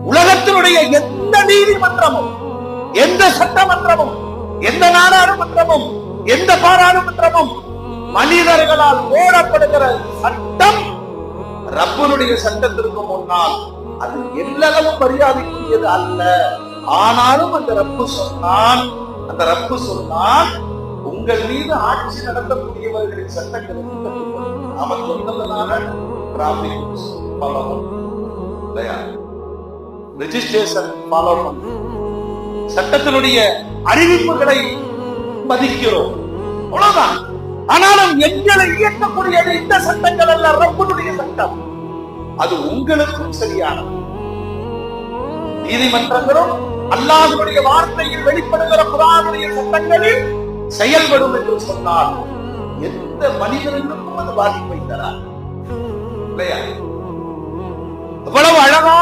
உலகத்தினுடைய எந்த நீதிமன்றமும், எந்த சட்டமன்றமும், எந்த நாடாளுமன்றமும், எந்த பாராளுமன்றமும் மனிதர்களால் போடப்படுகிற சட்டம் ரப்பனுடைய சட்டத்திற்கு முன்னால் அது எல்லளவும் மரியாதைக்குரியது அல்ல. ஆனாலும் அந்த ரப்பு சொன்னான், உங்கள் மீது ஆட்சி நடத்தக்கூடியவர்களின் சட்டங்களுக்கு அவன் சொன்னதனால ரெஜிஸ்ட்ரேஷன் ஃபாலோ பண்ணும், சட்டத்தினுடைய அறிவிப்புகளை மதிக்கிறோம், அவ்வளவுதான். ஆனாலும் எங்களை இயக்கக்கூடியது இந்த சட்டங்கள் அல்ல, ரப்பனுடைய சட்டம். அது உங்களுக்கும் சரியானது. நீதிமன்றங்களும் அல்லாஹ்வுடைய வார்த்தையில் வெளிப்படுகிற குர்ஆனுடைய சட்டங்களில் செயல்படும் என்று சொன்னால் எந்த மனிதனுக்கும் அது பாதிப்பை தராது இல்லையா? அவ்வளவு அழகா